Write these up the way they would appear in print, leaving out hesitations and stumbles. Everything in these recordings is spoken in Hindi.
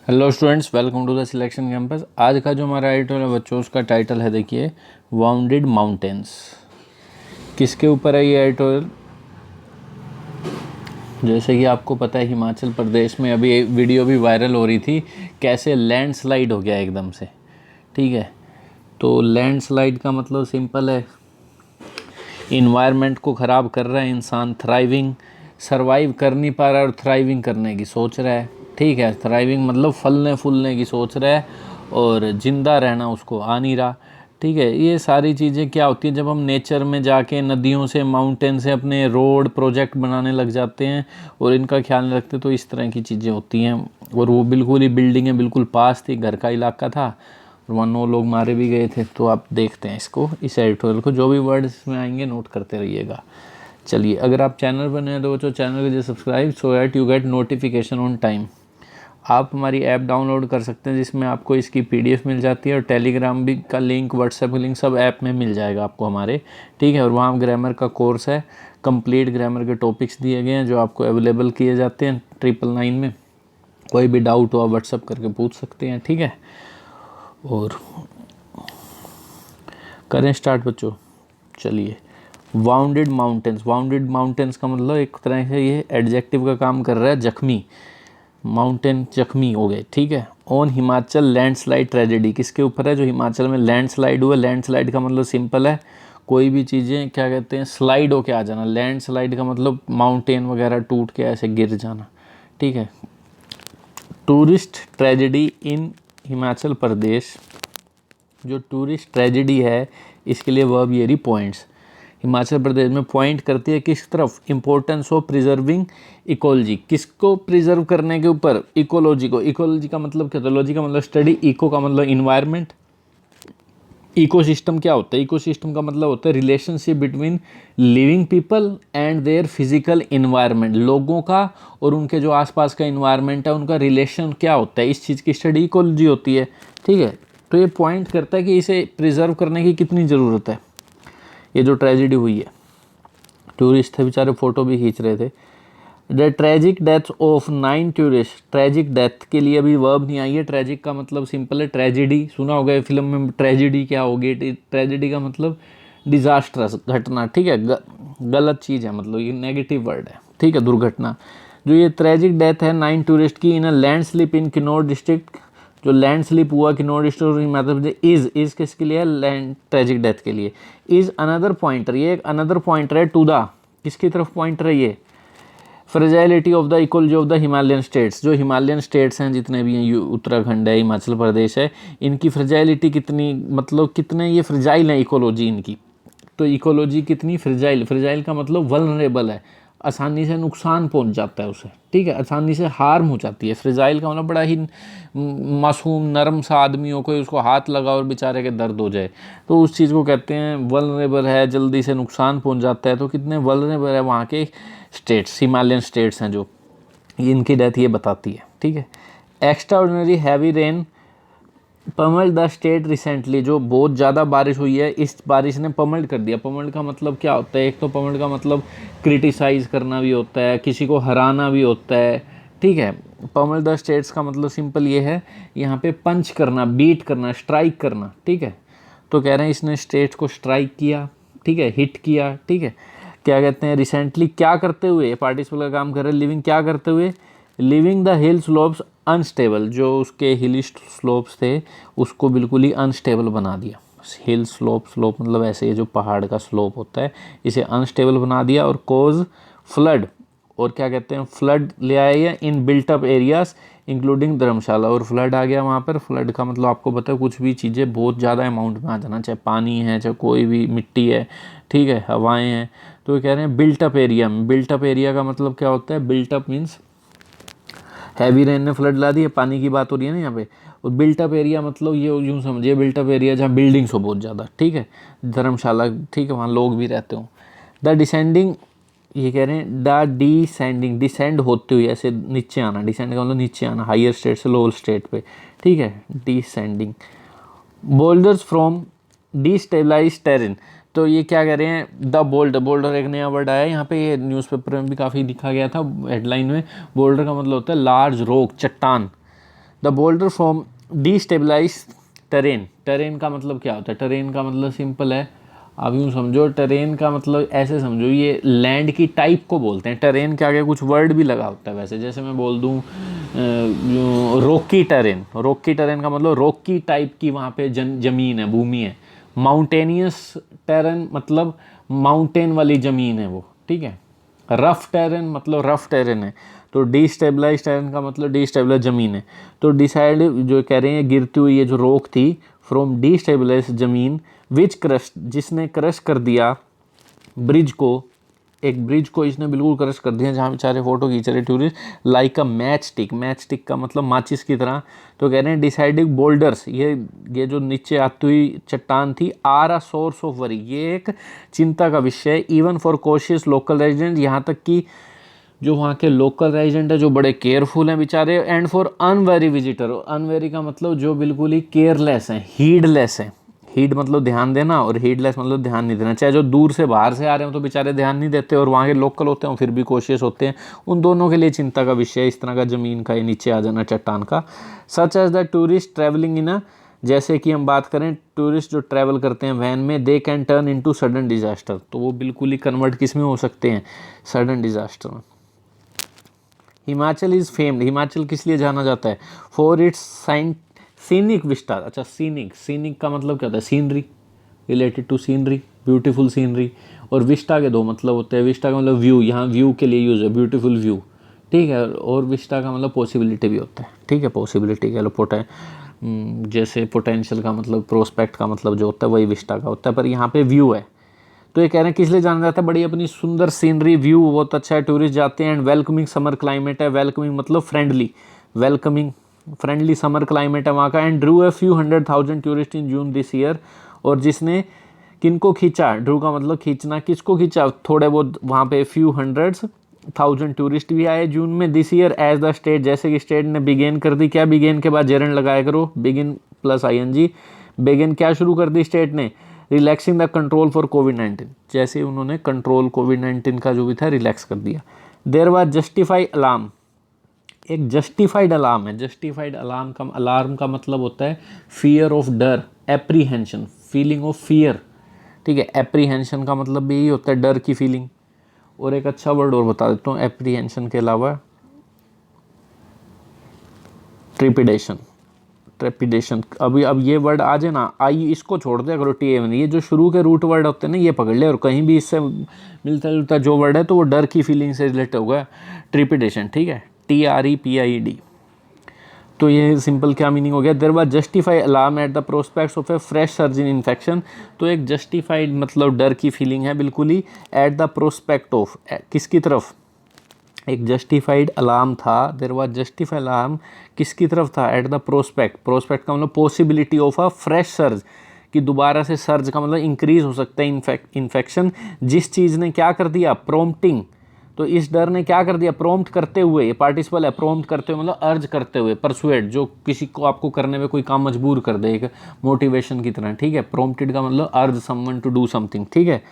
Hello students, welcome to the selection campus. आज का जो हमारा आइटम है बच्चों, उसका टाइटल है, देखिए, वाउंडेड माउंटेन्स। किसके ऊपर है ये आइटम? जैसे कि आपको पता है, हिमाचल प्रदेश में अभी एक वीडियो भी वायरल हो रही थी, कैसे लैंडस्लाइड हो गया एकदम से। ठीक है, तो लैंडस्लाइड का मतलब सिंपल है, इन्वायरमेंट को ख़राब कर रहा है इंसान। थ्राइविंग सरवाइव कर नहीं पा रहा है और थ्राइविंग करने की सोच रहा है। ठीक है, थ्राइविंग मतलब फलने फूलने की सोच रहा है और ज़िंदा रहना उसको आ नहीं रहा। ठीक है, ये सारी चीज़ें क्या होती हैं, जब हम नेचर में जाके नदियों से, माउंटेन से अपने रोड प्रोजेक्ट बनाने लग जाते हैं और इनका ख्याल नहीं रखते, तो इस तरह की चीज़ें होती हैं। और वो बिल्कुल ही बिल्डिंगें बिल्कुल पास थी, घर का इलाका था, और वहाँ 9 लोग मारे भी गए थे। तो आप देखते हैं इसको, इस एडिटोरियल को, जो भी वर्ड इसमें आएंगे नोट करते रहिएगा। चलिए, अगर आप चैनल पर नए हैं तो चैनल कीजिए subscribe, so that you get notification on time. आप हमारी ऐप डाउनलोड कर सकते हैं, जिसमें आपको इसकी पीडीएफ मिल जाती है, और टेलीग्राम भी का लिंक, व्हाट्सएप का लिंक, सब ऐप में मिल जाएगा आपको हमारे। ठीक है, और वहाँ ग्रामर का कोर्स है, कंप्लीट ग्रामर के टॉपिक्स दिए गए हैं जो आपको अवेलेबल किए जाते हैं 999 में। कोई भी डाउट हो आप व्हाट्सएप करके पूछ सकते हैं। ठीक है, और करें स्टार्ट बच्चों। चलिए, वाउंडेड माउंटेन्स। वाउंडेड माउंटेन्स का मतलब एक तरह से ये एडजेक्टिव का काम कर रहा है, जख्मी। माउंटेन जख्मी हो गए। ठीक है, ऑन हिमाचल लैंडस्लाइड ट्रेजेडी, किसके ऊपर है? जो हिमाचल में लैंडस्लाइड हुआ। लैंडस्लाइड का मतलब सिंपल है, कोई भी चीज़ें क्या कहते हैं, स्लाइड होके आ जाना। लैंडस्लाइड का मतलब माउंटेन वगैरह टूट के ऐसे गिर जाना। ठीक है, टूरिस्ट ट्रेजेडी इन हिमाचल प्रदेश। जो टूरिस्ट ट्रेजेडी है, इसके लिए वर्ब ये रही पॉइंट्स। हिमाचल प्रदेश में पॉइंट करती है किस तरफ? Importance of preserving ecology. किसको प्रिजर्व करने के ऊपर? इकोलॉजी को। इकोलॉजी का मतलब क्या होता है? लॉजी का मतलब स्टडी, इको का मतलब इन्वायरमेंट। इकोसिस्टम क्या होता है? इकोसिस्टम का मतलब होता है relationship between living people and their physical environment. लोगों का और उनके जो आसपास का इन्वायरमेंट है, उनका रिलेशन क्या होता है, इस चीज़ की स्टडी इकोलॉजी होती है। ठीक है, तो ये पॉइंट करता है कि इसे प्रिजर्व करने की कितनी ज़रूरत है। ये जो ट्रेजिडी हुई है, टूरिस्ट थे बेचारे, फ़ोटो भी खींच रहे थे। The tragic death of 9 tourist. Tragic death के लिए अभी वर्ब नहीं आई है। ट्रेजिक का मतलब सिंपल है, ट्रेजिडी। सुना होगा फिल्म में, ट्रेजिडी क्या होगी? ट्रेजिडी का मतलब डिजास्ट्रस घटना। ठीक है, गलत चीज़ है, मतलब ये नेगेटिव वर्ड है। ठीक है, दुर्घटना। जो ये ट्रेजिक डेथ है 9 टूरिस्ट की in a landslip in Kinnaur district. जो लैंड स्लिप हुआ किन्नौर डिस्ट्रिक्ट मतलब इज किसके लिए है? लैंड ट्रेजिक डेथ के लिए। इज अनदर पॉइंटर, ये एक अनदर पॉइंटर है टू द, किसकी तरफ पॉइंटर है ये? Fragility of the ecology of the Himalayan states. जो हिमालयन स्टेट्स हैं जितने भी हैं, उत्तराखंड है, हिमाचल प्रदेश है, इनकी फ्रेजाइलिटी कितनी, मतलब कितने ये फ्रेजाइल है इकोलॉजी इनकी। तो इकोलॉजी कितनी फ्रेजाइल, फ्रेजाइल का मतलब वल्नरेबल है, आसानी से नुकसान पहुंच जाता है उसे। ठीक है, आसानी से हार्म हो जाती है। फ्रेजाइल का मतलब बड़ा ही मासूम नरम सा आदमी हो, कोई उसको हाथ लगा और बेचारे के दर्द हो जाए, तो उस चीज़ को कहते हैं वल्नरेबल है, जल्दी से नुकसान पहुंच जाता है। तो कितने वल्नरेबल है वहाँ के स्टेट्स, हिमालयन स्टेट्स हैं जो, इनकी डेथ ये बताती है। ठीक है, extraordinary heavy rain pummelled the state recently. जो बहुत ज़्यादा बारिश हुई है, इस बारिश ने पमल्ड कर दिया। पमल्ड का मतलब क्या होता है? एक तो पमल्ड का मतलब क्रिटिसाइज़ करना भी होता है, किसी को हराना भी होता है। ठीक है, पमल्ड द स्टेट्स का मतलब सिंपल ये है, यहाँ पे पंच करना, बीट करना, स्ट्राइक करना। ठीक है, तो कह रहे हैं इसने स्टेट को स्ट्राइक किया। ठीक है, हिट किया। ठीक है, क्या कहते हैं, रिसेंटली क्या करते हुए? पार्टिसिपल का काम कर रहे हैं, लिविंग क्या करते हुए? Living the hill slopes unstable. जो उसके हिली स्लोप्स थे उसको बिल्कुल ही अनस्टेबल बना दिया। हिल स्लोप, स्लोप मतलब ऐसे ये जो पहाड़ का स्लोप होता है, इसे अनस्टेबल बना दिया। और कोज फ्लड, और क्या कहते हैं, फ्लड ले आए in built up areas including Dharamshala. और फ्लड आ गया वहाँ पर। फ्लड का मतलब आपको पता है, कुछ भी चीज़ें बहुत ज़्यादा अमाउंट में आ जाना, चाहे पानी है, चाहे कोई भी मिट्टी है, ठीक है, हवाएं हैं। तो ये कह रहे हैं बिल्ट अप एरिया में। बिल्ट अप एरिया का मतलब क्या होता है? Built up means heavy rain ने फ्लड ला दी है, पानी की बात हो रही है ना यहाँ पे। और बिल्ट अप एरिया मतलब ये यूँ समझिए, बिल्ट अप एरिया जहाँ बिल्डिंग्स हो बहुत ज़्यादा। ठीक है, धर्मशाला, ठीक है, वहाँ लोग भी रहते हों। द डिसेंडिंग, ये कह रहे हैं द डिसेंडिंग, डिसेंड होते हुए ऐसे नीचे आना। डिसेंड का मतलब नीचे आना, हायर स्टेट से लोअर स्टेट पे। ठीक है, descending. Boulders from destabilise terrain. तो ये क्या कह रहे हैं? द बोल्डर, बोल्डर एक नया वर्ड आया यहाँ पे, ये न्यूज़पेपर में भी काफ़ी लिखा गया था हेडलाइन में। बोल्डर का मतलब होता है लार्ज रॉक, चट्टान। The boulder from destabilise terrain. Terrain का मतलब क्या होता है? टेरेन का मतलब सिंपल है, अब यूँ समझो, टेरेन का मतलब ऐसे समझो, ये लैंड की टाइप को बोलते हैं। टेरेन के आगे कुछ वर्ड भी लगा होता है वैसे, जैसे मैं बोल दूँ रॉकी टेरेन। रॉकी टेरेन का मतलब रॉकी टाइप की वहाँ पे जमीन है, भूमि है। माउंटेनियस टेरेन मतलब माउंटेन वाली ज़मीन है वो, ठीक है। रफ टेरेन मतलब रफ टेरेन है। तो डिस्टेबलाइज टेरेन का मतलब डिस्टेबलाइज ज़मीन है। तो डिसाइड जो कह रहे हैं, गिरती हुई ये जो रोक थी, फ्रॉम डिस्टेबलाइज ज़मीन, विच क्रश, जिसने क्रश कर दिया ब्रिज को, एक ब्रिज को इसने बिल्कुल क्रश कर दिया, जहाँ बेचारे फोटो खींच रहे tourist, like a match stick. Match stick का मतलब माचिस की तरह। तो कह रहे हैं डिसाइडिंग बोल्डर्स, ये जो नीचे आती हुई चट्टान थी, are a source of worry, ये एक चिंता का विषय है। Even for cautious local resident, यहाँ तक कि जो वहाँ के लोकल रेजिडेंट है जो बड़े केयरफुल हैं बेचारे, एंड फॉर अनवेरी विजिटर। अनवेरी का मतलब जो बिल्कुल ही केयरलेस हैं, हीडलेस हैं। हीड मतलब ध्यान देना, और हीडलेस मतलब ध्यान नहीं देना। चाहे जो दूर से बाहर से आ रहे हो तो बेचारे ध्यान नहीं देते, और वहाँ के लोकल होते हैं फिर भी कॉशियस होते हैं। उन दोनों के लिए चिंता का विषय है इस तरह का ज़मीन का ये नीचे आ जाना चट्टान का। Such as the tourist travelling in a, जैसे कि हम बात करें टूरिस्ट जो ट्रैवल करते हैं वैन में, they can turn into sudden disaster. तो वो बिल्कुल ही कन्वर्ट किस में हो सकते हैं? सडन डिजास्टर में। हिमाचल इज़ फेम्ड, हिमाचल किस लिए जाना जाता है? For its scenic vista. अच्छा, सीनिक, सीनिक का मतलब क्या होता है? Scenery, related to scenery, beautiful scenery. और विस्टा के दो मतलब होते हैं। विस्टा का मतलब व्यू, यहाँ व्यू के लिए यूज़ है, ब्यूटीफुल व्यू, ठीक है। और विस्टा का मतलब पॉसिबिलिटी भी होता है, ठीक है। पॉसिबिलिटी कह लो, जैसे पोटेंशियल का मतलब, प्रोस्पेक्ट का मतलब जो होता है वही विस्टा का होता है, पर यहाँ पे व्यू है। तो ये कह रहे हैं किस लिए जाना जाता है? बड़ी अपनी सुंदर सीनरी, व्यू बहुत अच्छा है, टूरिस्ट जाते हैं। एंड वेलकमिंग समर क्लाइमेट है, वेलकमिंग मतलब friendly, welcoming friendly summer climate है वहाँ का। And Drew a few 100,000 tourist in June this year, और जिसने किनको खींचा? ड्रू का मतलब खींचना, किसको खींचा? थोड़े बहुत वहाँ पे फ्यू 100,000 टूरिस्ट भी आए जून में this year. As the state, जैसे कि स्टेट ने बिगेन कर दी। क्या बिगेन के बाद जेरन लगाया करो, बिगिन प्लस ING। बिगेन क्या शुरू कर दी स्टेट ने? रिलैक्सिंग द कंट्रोल फॉर कोविड-19, जैसे उन्होंने कंट्रोल कोविड-19 का जो भी था रिलैक्स कर दिया। देयर वाज जस्टिफाइड अलार्म, एक जस्टिफाइड अलार्म है। जस्टिफाइड अलार्म का मतलब होता है फियर ऑफ, डर, एप्रीहेंशन, फीलिंग ऑफ फियर, ठीक है। एप्रीहेंशन का मतलब भी यही होता है, डर की फीलिंग। और एक अच्छा वर्ड और बता देता हूँ एप्रीहेंशन के अलावा, ट्रिपिडेशन। ट्रेपिडेशन, अभी अब ये वर्ड आ जाए ना, आई इसको छोड़ दे करो, TAN, ये जो शुरू के रूट वर्ड होते हैं ना ये पकड़ ले, और कहीं भी इससे मिलता जुलता जो वर्ड है तो वो डर की फीलिंग से रिलेटेड होगा, ट्रिपिडेशन, ठीक है। TREPID। तो ये सिंपल क्या मीनिंग हो गया? There was justified alarm at the prospects of a fresh surge in infection. तो एक जस्टिफाइड मतलब डर की फीलिंग है बिल्कुल ही, एट द प्रोस्पेक्ट ऑफ, किसकी तरफ? एक जस्टिफाइड अलार्म था, देयर वाज जस्टिफाइड अलार्म किसकी तरफ था? At the prospect. प्रोस्पेक्ट का मतलब possibility of a fresh surge, कि दोबारा से सर्ज का मतलब इंक्रीज हो सकता है इन्फेक्शन। जिस चीज़ ने क्या कर दिया? प्रोम्प्टिंग। तो इस डर ने क्या कर दिया? प्रोम्प्ट करते हुए, ये पार्टिसिपल है, प्रोम्प्ट करते हुए मतलब अर्ज करते हुए, परसुएड, जो किसी को आपको करने में कोई काम मजबूर कर दे, एक मोटिवेशन की तरह, ठीक है। प्रोम्प्टेड का मतलब अर्ज समवन टू डू समथिंग, ठीक है।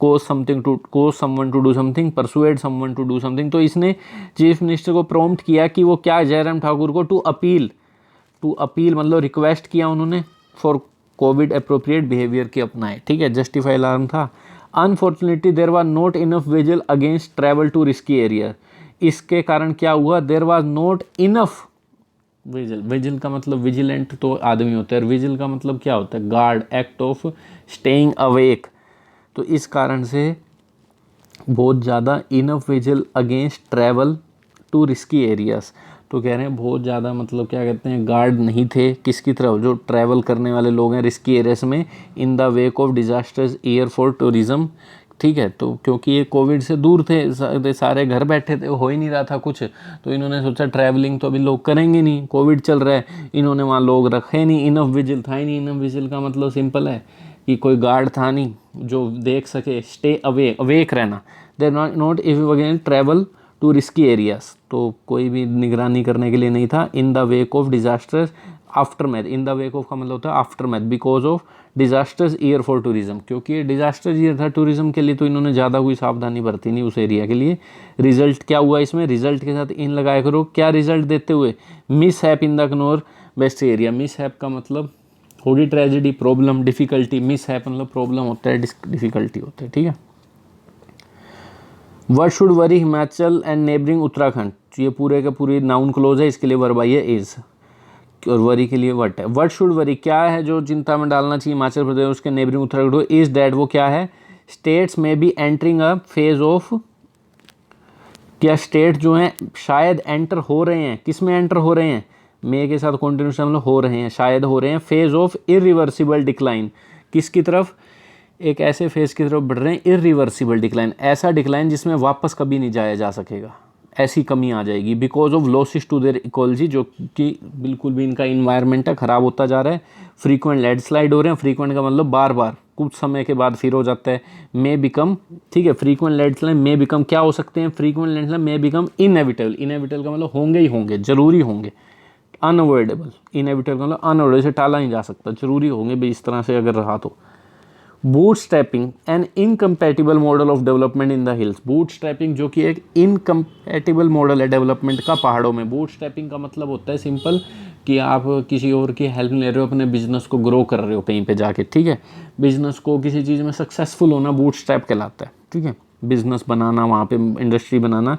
cause someone to do something, persuade someone to do something। तो इसने चीफ मिनिस्टर को प्रॉम्प्ट किया कि वो क्या, जयराम ठाकुर को टू अपील मतलब रिक्वेस्ट किया उन्होंने, फॉर कोविड अप्रोप्रिएट बिहेवियर की अपनाए, ठीक है। जस्टिफाई अलार्म था। Unfortunately there was not enough vigil against travel to risky area. इसके कारण क्या हुआ? There was not enough vigil. Vigil का मतलब विजिलेंट तो आदमी होता है, और विजिल का मतलब क्या होता है? Guard, act of staying awake. तो इस कारण से बहुत ज़्यादा enough vigil against travel to risky areas. तो कह रहे हैं बहुत ज़्यादा मतलब क्या कहते हैं, गार्ड नहीं थे किसकी तरफ? जो ट्रैवल करने वाले लोग हैं रिस्की एरियाज में, इन the wake of disasters year for tourism, ठीक है। तो क्योंकि ये कोविड से दूर थे, सारे घर बैठे थे, हो ही नहीं रहा था कुछ, तो इन्होंने सोचा ट्रैवलिंग तो अभी लोग करेंगे नहीं, कोविड चल रहा है, इन्होंने वहाँ लोग रखे नहीं, इनफ विजिल था ही नहीं। इनफ विजिल का मतलब सिंपल है कि कोई गार्ड था नहीं जो देख सके, स्टे अवेक रहना। There not if again travel to risky areas, तो कोई भी निगरानी करने के लिए नहीं था। In the wake of disasters aftermath, in the wake of का मतलब होता है aftermath, because of disasters year for tourism, क्योंकि ये डिजास्टर ईयर था टूरिज्म के लिए, तो इन्होंने ज़्यादा कोई सावधानी बरती नहीं उस एरिया के लिए। रिजल्ट क्या हुआ इसमें, रिजल्ट के साथ इन लगाया करो, क्या रिजल्ट देते हुए, mishap in the Kinnaur west area. Mishap का मतलब थोड़ी tragedy, problem, difficulty, mishap मतलब प्रॉब्लम होता है, डिफिकल्टी होता है, ठीक है। What should worry Himachal and neighbouring Uttarakhand, ये पूरे का पूरी नाउन क्लोज है, इसके लिए वर्ब आई है इज, और वरी के लिए व्हाट है। व्हाट शुड वरी, क्या है जो चिंता में डालना चाहिए हिमाचल प्रदेश उसके नेबरिंग उत्तराखंड को, इज दैट, वो क्या है, स्टेट्स में B entering a phase of, क्या स्टेट जो हैं शायद एंटर हो रहे हैं, किस में एंटर हो रहे हैं, मे के साथ कॉन्टिन्यूस मतलब हो रहे हैं, शायद हो रहे हैं, फेज ऑफ इरिवर्सिबल डिक्लाइन, किसकी तरफ, एक ऐसे फेज की तरफ बढ़ रहे हैं, इरिवर्सिबल डिक्लाइन, ऐसा डिक्लाइन जिसमें वापस कभी नहीं जाया जा सकेगा, ऐसी कमी आ जाएगी, because of losses to their ecology, जो कि बिल्कुल भी इनका इन्वायरमेंट है ख़राब होता जा रहा है, फ्रीक्वेंट लैंडस्लाइड हो रहे हैं, फ्रीक्वेंट का मतलब बार बार कुछ समय के बाद फिर हो जाता है, मे बिकम, ठीक है, फ्रीक्वेंट लैंडस्लाइड मे बिकम क्या हो सकते हैं, frequent landslide may become inevitable, inevitable का मतलब होंगे ही होंगे, जरूरी होंगे, अनअवॉइडेबल, इनएविटेबल का मतलब अनअवॉइडेबल, इसे टाला नहीं जा सकता, जरूरी होंगे भाई, इस तरह से अगर रहा तो। Bootstrapping an incompatible model of development in the hills, bootstrapping जो कि एक इनकम्पैटिबल मॉडल है डेवलपमेंट का पहाड़ों में। बूटस्ट्रैपिंग का मतलब होता है सिंपल कि आप किसी और की हेल्प ले रहे हो, अपने बिजनेस को ग्रो कर रहे हो कहीं पे जाके, ठीक है, बिजनेस को किसी चीज़ में सक्सेसफुल होना बूटस्ट्रैप कहलाता है, ठीक है, बिजनेस बनाना, वहाँ पे इंडस्ट्री बनाना।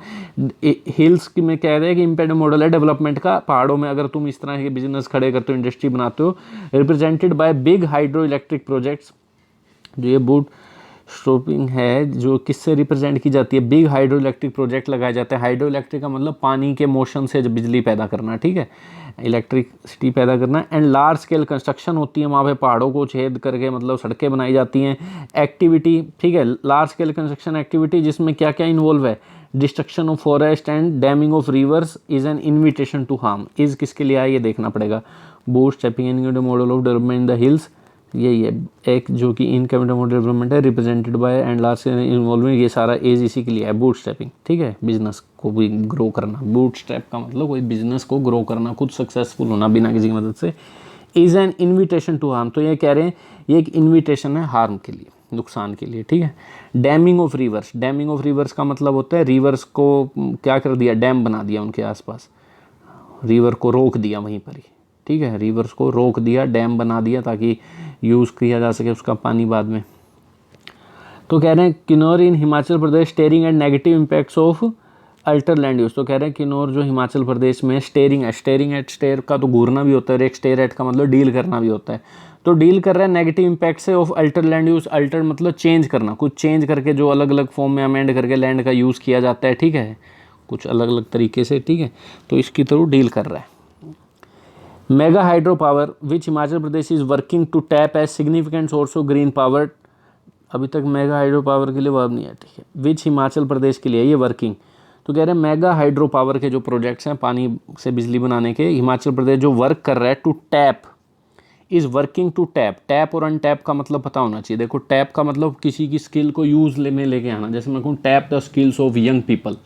हिल्स की में कह रहे हैं कि इम्पैक्ट मॉडल है डेवलपमेंट का पहाड़ों में, अगर तुम इस तरह के बिजनेस खड़े करते हो, इंडस्ट्री बनाते हो, represented by big hydro electric projects, जो ये बूट स्ट्रैपिंग है जो किससे रिप्रेजेंट की जाती है, बिग हाइड्रो इलेक्ट्रिक प्रोजेक्ट लगाए जाते हैं। हाइड्रो इलेक्ट्रिक का मतलब पानी के मोशन से बिजली पैदा करना, ठीक है, इलेक्ट्रिसिटी पैदा करना। एंड लार्ज स्केल कंस्ट्रक्शन होती है वहाँ पे, पहाड़ों को छेद करके मतलब सड़कें बनाई जाती हैं। एक्टिविटी, ठीक है, लार्ज स्केल कंस्ट्रक्शन एक्टिविटी जिसमें क्या क्या इन्वॉल्व है, destruction of forest and damming of rivers is an invitation to harm, is किसके लिए आया ये देखना पड़ेगा। Bootstrapping and model of development in the hills, यही है एक जो कि इनकम्पैटिबल मॉडल डेवलपमेंट है, represented by and large involving, ये सारा एज इसी के लिए है, बूट स्ट्रैपिंग, ठीक है, बिजनेस को भी ग्रो करना। बूट स्ट्रैप का मतलब कोई बिजनेस को ग्रो करना, खुद सक्सेसफुल होना बिना किसी की मदद से। Is an invitation to harm, तो ये कह रहे हैं ये एक इन्विटेशन है हार्म के लिए, नुकसान के लिए, ठीक है। Damming of reverse, damming of reverse का मतलब होता है रिवर्स को क्या कर दिया, डैम बना दिया उनके आसपास, रिवर को रोक दिया वहीं पर ही, ठीक है, रिवर्स को रोक दिया, डैम बना दिया ताकि यूज़ किया जा सके उसका पानी बाद में। तो कह रहे हैं Kinnaur in Himachal Pradesh staring and negative impacts of altered land use, तो कह रहे हैं किन्नौर जो हिमाचल प्रदेश में स्टेयरिंग है, स्टेयरिंग एट, स्टेयर का तो घूरना भी होता है, एक स्टेयर एट का मतलब डील करना भी होता है, तो डील कर रहा है नेगेटिव इम्पैक्ट से of altered land use. Alter मतलब चेंज करना, कुछ चेंज करके जो अलग अलग फॉर्म में अमेंड करके लैंड का यूज़ किया जाता है, ठीक है, कुछ अलग अलग तरीके से, ठीक है, तो इसकी थ्रू डील कर रहा है। Mega hydro power which Himachal Pradesh is working to tap as significant source of green power, अभी तक मेगा हाइड्रो पावर के लिए वर्ब नहीं है, ठीक है, विच हिमाचल प्रदेश के लिए ये वर्किंग, तो कह रहे हैं मेगा हाइड्रो पावर के जो प्रोजेक्ट्स हैं पानी से बिजली बनाने के, हिमाचल प्रदेश जो वर्क कर रहा है to tap, is working to tap. Tap और अनटैप का मतलब पता होना चाहिए। देखो टैप का मतलब किसी की स्किल को यूज़ में लेके आना, जैसे मैं कहूँ tap the skills of young people,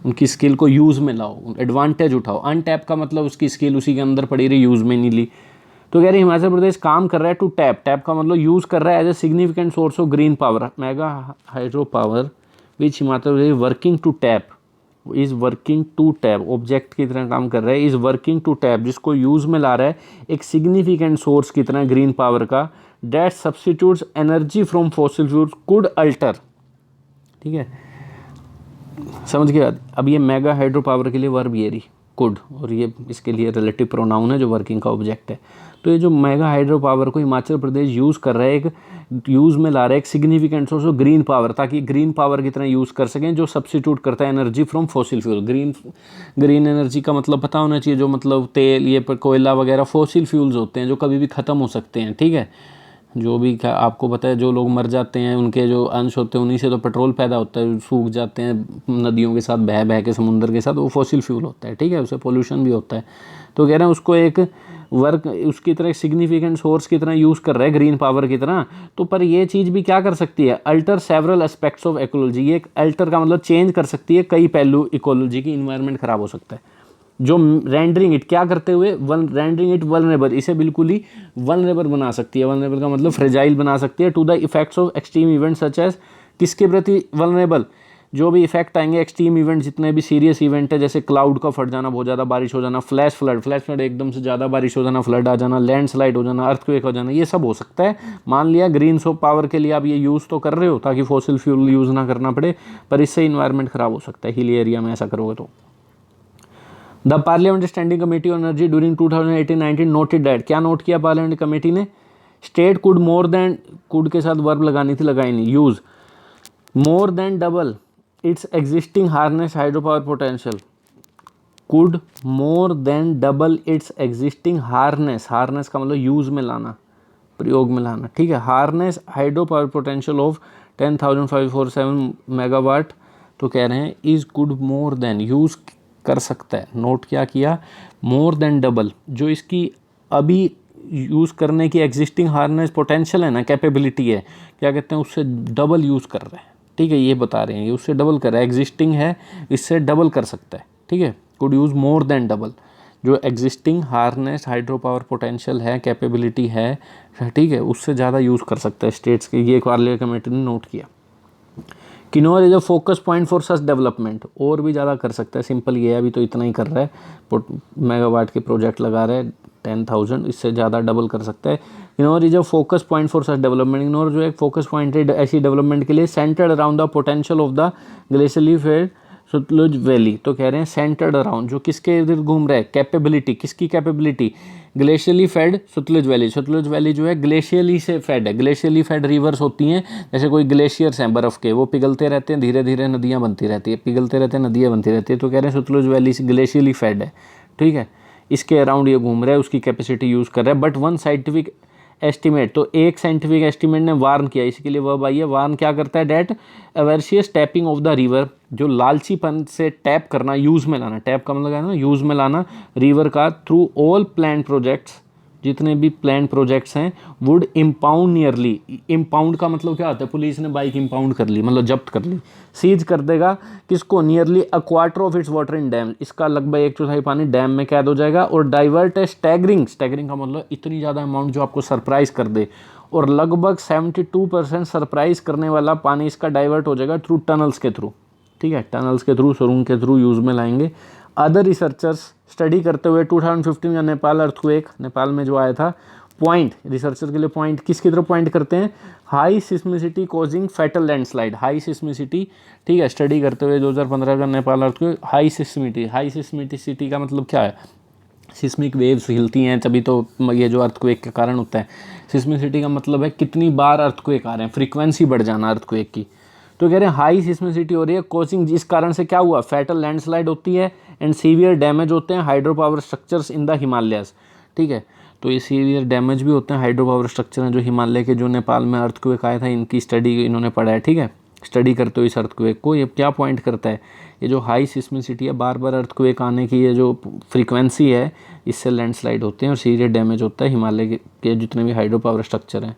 उनकी स्किल को यूज़ में लाओ, एडवांटेज उठाओ। अनटैप का मतलब उसकी स्किल उसी के अंदर पड़ी रही, यूज़ में नहीं ली। तो कह रहे हिमाचल प्रदेश काम कर रहा है टू टैप, टैप का मतलब यूज़ कर रहा है as a significant source of green power, mega hydro power which Himachal Pradesh working to tap, is working to tap, object की तरह काम कर रहा है, इज़ वर्किंग टू टैप जिसको यूज़ में ला रहा है एक सिग्निफिकेंट सोर्स की तरह ग्रीन पावर का, that substitutes energy from fossil fuels could alter, ठीक है, समझ के बाद। अब ये मेगा हाइड्रो पावर के लिए वर्ब ये रही कुड, और ये इसके लिए रिलेटिव प्रोनाउन है जो वर्किंग का ऑब्जेक्ट है। तो ये जो मेगा हाइड्रो पावर को हिमाचल प्रदेश यूज़ कर रहा है, एक यूज़ में ला रहा है एक significant source of green power, ताकि ग्रीन पावर की तरह यूज़ कर सकें, जो सब्स्टिट्यूट करता है energy from fossil fuel. Green energy का मतलब पता होना चाहिए, जो मतलब तेल, ये कोयला वगैरह फॉसिल फ्यूल्स होते हैं जो कभी भी ख़त्म हो सकते हैं, ठीक है, जो भी आपको पता है जो लोग मर जाते हैं उनके जो अंश होते हैं उन्हीं से तो पेट्रोल पैदा होता है, सूख जाते हैं नदियों के साथ, बह बह के समुद्र के साथ, वो फॉसिल फ्यूल होता है, ठीक है, उससे पोल्यूशन भी होता है। तो कह रहे हैं उसको एक वर्क उसकी तरह सिग्निफिकेंट सोर्स की तरह यूज़ कर रहा है ग्रीन पावर की तरह। तो पर ये चीज़ भी क्या कर सकती है, alter several aspects of ecology, ये अल्टर का मतलब चेंज कर सकती है कई पहलू इकोलॉजी की, इन्वायरमेंट ख़राब हो सकता है, जो रेंडरिंग इट क्या करते हुए रेंडरिंग इट वल्नरेबल, इसे बिल्कुल ही वल्नरेबल बना सकती है। वल्नरेबल का मतलब फ्रेजाइल बना सकती है to the effects of extreme event such as, किसके प्रति वल्नरेबल, जो भी इफेक्ट आएंगे एक्सट्रीम इवेंट, जितने भी सीरियस इवेंट है, जैसे क्लाउड का फट जाना, बहुत ज़्यादा बारिश हो जाना, फ्लैश फ्लड एकदम से ज़्यादा बारिश हो जाना, फ्लड आ जाना, लैंडस्लाइड हो जाना, अर्थक्वेक हो जाना, ये सब हो सकता है। मान लिया ग्रीन सोप पावर के लिए आप ये यूज़ तो कर रहे हो ताकि फॉसिल फ्यूल यूज़ ना करना पड़े, पर इससे इन्वायरमेंट ख़राब हो सकता है हिली एरिया में ऐसा करोगे तो। The parliamentary standing committee on energy during 2018-19 noted that, क्या नोट किया पार्लियामेंट्री कमेटी ने, state could more than, could के साथ वर्ब लगानी थी, लगाई नहीं, use more than double it's existing harnessed hydro power potential, could more than double it's existing harness, harness का मतलब यूज़ में लाना, प्रयोग में लाना, ठीक है, harness hydro power potential of 10,547 megawatt, तो कह रहे हैं is good more than, use कर सकता है, नोट क्या किया, मोर देन डबल, जो इसकी अभी यूज़ करने की एग्जिस्टिंग हार्नेस पोटेंशियल है ना, कैपेबिलिटी है, क्या कहते हैं, उससे डबल यूज़ कर रहे हैं, ठीक है, ये बता रहे हैं, ये उससे डबल कर रहा है, एग्जिस्टिंग है इससे डबल कर सकता है, ठीक है, could use more than double, जो existing harnessed hydro power potential है, कैपेबिलिटी है, ठीक है, उससे ज़्यादा यूज़ कर सकता है स्टेट्स के, ये पार्लियामेंट कमेटी ने नोट किया। Kinnaur is a focus point for such development, और भी ज़्यादा कर सकता है, सिंपल ये है, अभी तो इतना ही कर रहा है, मेगावाट के प्रोजेक्ट लगा रहा है 10,000, इससे ज़्यादा डबल कर सकता है। Kinnaur is a focus point for such development, Kinnaur जो एक फोकस पॉइंट है ऐसी डेवलपमेंट के लिए, centred around the potential of the glacially fed Sutlej valley, तो कह रहे हैं सेंटर्ड अराउंड, जो किसके इधर घूम रहा है, कैपेबिलिटी, किसकी capability, glacially fed Sutlej valley, Sutlej valley जो है ग्लेशियली से फेड है, ग्लेशियली फेड रिवर्स होती हैं, जैसे कोई ग्लेशियर्स हैं बर्फ़ के, वो पिघलते रहते हैं, धीरे धीरे नदियाँ बनती रहती है, पिघलते रहते हैं, नदियाँ बनती रहती है, तो कह रहे हैं सतलुज वैली से ग्लेशियली फेड है, ठीक है, इसके अराउंड ये घूम रहा है, उसकी कैपेसिटी यूज़ कर रहा है, बट वन साइंटिफिक एस्टिमेट, तो एक साइंटिफिक एस्टिमेट ने वार्न किया, इसके लिए वर्ब आई है, वार्न क्या करता है, that avaricious tapping of the river, जो लालचीपन से टैप करना, यूज़ में लाना, टैप का मतलब है ना यूज़ में लाना रिवर का, थ्रू ऑल प्लान प्रोजेक्ट्स, जितने भी प्लान प्रोजेक्ट्स हैं, वुड इम्पाउंड नियरली, इम्पाउंड का मतलब क्या होता है, पुलिस ने बाइक इम्पाउंड कर ली, मतलब जब्त कर ली, सीज कर देगा किसको, nearly a quarter of its water in dam, इसका लगभग 1/4 पानी डैम में कैद हो जाएगा, और डाइवर्ट है स्टैगरिंग, स्टैगरिंग का मतलब इतनी ज़्यादा अमाउंट जो आपको सरप्राइज कर दे, और लगभग 72% सरप्राइज करने वाला पानी इसका डाइवर्ट हो जाएगा थ्रू टनल्स के थ्रू, ठीक है, टनल्स के थ्रू, सुरंग के थ्रू यूज़ में लाएंगे। अदर रिसर्चर्स स्टडी करते हुए 2015 का नेपाल अर्थक्वेक, नेपाल में जो आया था, पॉइंट, रिसर्चर के लिए पॉइंट किसकी तरफ पॉइंट करते हैं, high सिस्मिसिटी causing fatal landslide, high सिस्मिसिटी, ठीक है, स्टडी करते हुए 2015 का नेपाल अर्थक्वेक, हाई सिस्मिसिटी का मतलब क्या है, सिस्मिक वेव्स हिलती हैं तभी तो ये जो अर्थक्वेक के कारण होता है, सिस्मिसिटी का मतलब है कितनी बार अर्थक्वेक आ रहे हैं, फ्रीक्वेंसी बढ़ जाना अर्थक्वेक की, तो कह रहे हैं हाई सिस्मिसिटी हो रही है, कोचिंग, इस कारण से क्या हुआ, फैटल लैंडस्लाइड होती है, एंड सीवियर डैमेज होते हैं hydro power structures in the Himalayas, ठीक है, तो ये सीवियर डैमेज भी होते हैं, हाइड्रो पावर स्ट्रक्चर हैं जो हिमालय के, जो नेपाल में अर्थक्वेक आया था, इनकी स्टडी इन्होंने पढ़ा है, ठीक है, स्टडी करते हुए इस अर्थक्वेक को, ये क्या पॉइंट करता है, ये जो हाई सिस्मिसिटी है, बार बार अर्थक्वेक आने की ये जो फ्रीक्वेंसी है, इससे लैंडस्लाइड होते हैं और सीवियर डैमेज होता है हिमालय के जितने भी हाइड्रो पावर स्ट्रक्चर हैं।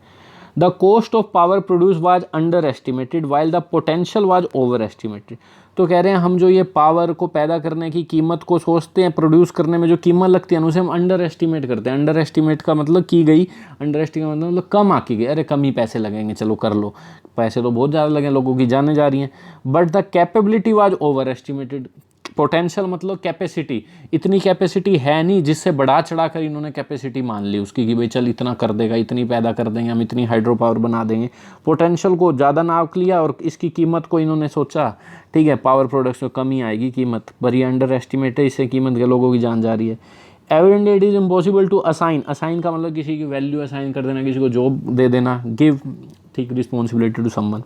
The cost of power produce was under estimated while the potential was over estimated, तो कह रहे हैं हम जो ये पावर को पैदा करने की कीमत को सोचते हैं, प्रोड्यूस करने में जो कीमत लगती है उसे हम अंडर एस्टिमेट करते हैं, अंडर एस्टिमेट का मतलब की गई, अंडर एस्टिमेट मतलब कम आकी गई, अरे कम ही पैसे लगेंगे, चलो कर लो, पैसे तो बहुत ज़्यादा लगे, लोगों की जाने जा रही हैं, but the capability was over estimated, potential मतलब कैपेसिटी, इतनी कैपेसिटी है नहीं, जिससे बढ़ा चढ़ा कर इन्होंने कैपेसिटी मान ली उसकी कि भाई चल इतना कर देगा, इतनी पैदा कर देंगे हम, इतनी हाइड्रो पावर बना देंगे, पोटेंशियल को ज़्यादा नाप लिया और इसकी कीमत को इन्होंने सोचा, ठीक है, पावर प्रोडक्ट्स में कमी आएगी कीमत, पर ये अंडर एस्टिमेट है, इससे कीमत के लोगों की जान जा रही है। Evidently it is impossible to assign, assign का मतलब किसी की वैल्यू असाइन कर देना, किसी को जॉब दे देना, गिव, ठीक, responsibility to someone,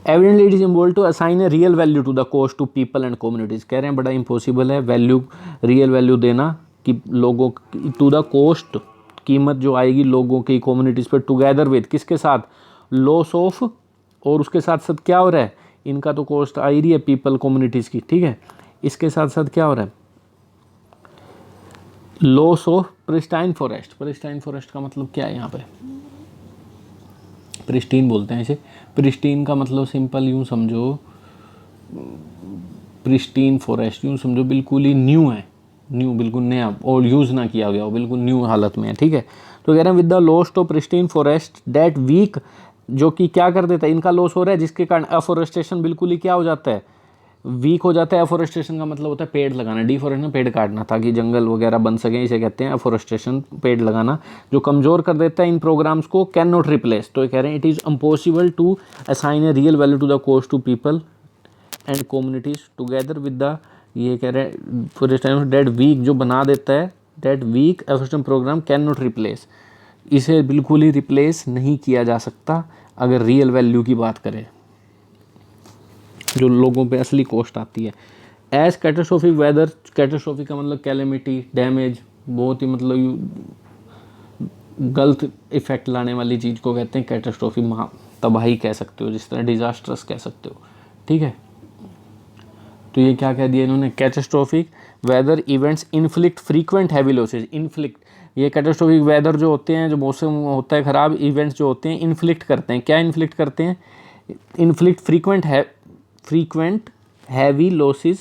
evidently it is impossible to assign a real value to the cost to people and communities, कह रहे हैं बड़ा इम्पॉसिबल है वैल्यू, रियल वैल्यू देना कि लोगों टू द कॉस्ट, कीमत जो आएगी लोगों की कम्युनिटीज़ पर, टुगेदर विद, किसके साथ, लॉस ऑफ, और उसके साथ साथ क्या हो रहा है, इनका तो कॉस्ट आ ही रही है पीपल कम्युनिटीज़ की, ठीक है, इसके साथ साथ क्या हो रहा है, loss of pristine forest, pristine forest का मतलब क्या है यहाँ पे, प्रिस्टीन बोलते हैं इसे, प्रिस्टीन का मतलब सिंपल यूँ समझो, प्रिस्टीन फॉरेस्ट, यूँ समझो बिल्कुल ही न्यू है, न्यू बिल्कुल नया और यूज़ ना किया गया हो, बिल्कुल न्यू हालत में है, ठीक है। तो कह रहे हैं with the loss of pristine forest date weak, जो कि क्या कर देता है, इनका लॉस हो रहा है जिसके कारण अफॉरेस्टेशन बिल्कुल ही क्या हो जाता है, वीक हो जाता है। अफॉरेस्टेशन का मतलब होता है पेड़ लगाना, डिफॉरेस्टेशन पेड़ काटना ताकि जंगल वगैरह बन सके, इसे कहते हैं अफॉरेस्टेशन, पेड़ लगाना, जो कमज़ोर कर देता है इन प्रोग्राम्स को, कैन नॉट रिप्लेस। तो ये कह रहे हैं it is impossible to assign a real value to the cost to people and communities together with the, ये कह रहे हैं फॉरेस्टेशन डेट वीक जो बना देता है, that weak afforestation programme can not replace, इसे बिल्कुल ही रिप्लेस नहीं किया जा सकता अगर रियल वैल्यू की बात करें, जो लोगों पे असली कॉस्ट आती है। एज कैटास्ट्रोफिक वेदर, कैटास्ट्रोफिक का मतलब कैलेमिटी, डैमेज, बहुत ही मतलब गलत इफेक्ट लाने वाली चीज़ को कहते हैं कैटास्ट्रोफिक, तबाही कह सकते हो, जिस तरह डिजास्टर्स कह सकते हो, ठीक है। तो ये क्या कह दिया इन्होंने, catastrophic weather events inflict frequent heavy losses, inflict, ये कैटास्ट्रोफिक वेदर जो होते हैं, जो मौसम होता है ख़राब, इवेंट्स जो होते हैं इन्फ्लिक्ट करते हैं, क्या इन्फ्लिक्ट करते हैं, inflict frequent heavy losses,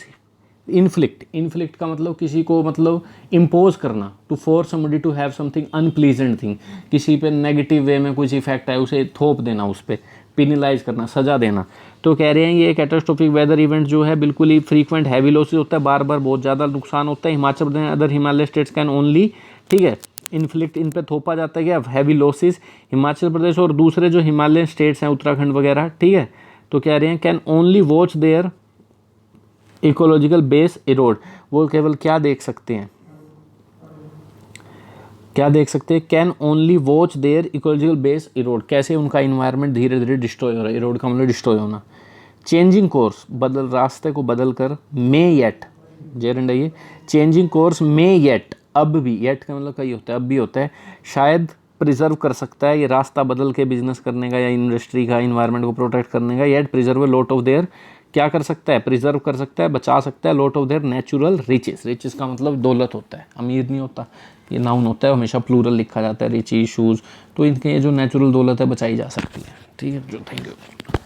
inflict का मतलब किसी को मतलब इम्पोज करना, to force somebody to have something unpleasant thing, किसी पे नेगेटिव वे में कुछ इफेक्ट है उसे थोप देना, उस पर पिनलाइज करना, सजा देना। तो कह रहे हैं ये कैटास्ट्रोफिक वेदर इवेंट जो है बिल्कुल ही फ्रीक्वेंट हैवी लॉसेज होता है, बार बार बहुत ज़्यादा नुकसान होता है। Himachal Pradesh other Himalaya states can only, ठीक है, इन्फ्लिक्ट, इन पे थोपा जाता है क्या, हैवी लॉसेज, हिमाचल प्रदेश और दूसरे जो हिमालयन स्टेट्स हैं उत्तराखंड वगैरह, ठीक है। तो कह रहे हैं can only watch their ecological base erode, वो केवल क्या देख सकते हैं, क्या देख सकते हैं, can only watch their ecological base erode, कैसे उनका इन्वायरमेंट धीरे धीरे डिस्ट्रॉय हो रहा है, इरोड का मतलब डिस्ट्रॉय होना। चेंजिंग कोर्स, बदल, रास्ते को बदल कर, मे येट, जेरंडाइए, चेंजिंग कोर्स मे येट, अब भी, येट का मतलब कहीं होता है, अब भी होता है, शायद प्रिजर्व कर सकता है ये रास्ता बदल के बिजनेस करने का या इंडस्ट्री का, इन्वायरमेंट को प्रोटेक्ट करने का, yet preserve lot of there, क्या कर सकता है, प्रिजर्व कर सकता है, बचा सकता है, lot of their natural riches, riches का मतलब दौलत होता है, अमीर नहीं होता, ये नाउन होता है, हमेशा प्लूरल लिखा जाता है, रिच इशूज़, तो इनके ये जो नेचुरल दौलत है बचाई जा सकती है, ठीक है जो, थैंक यू।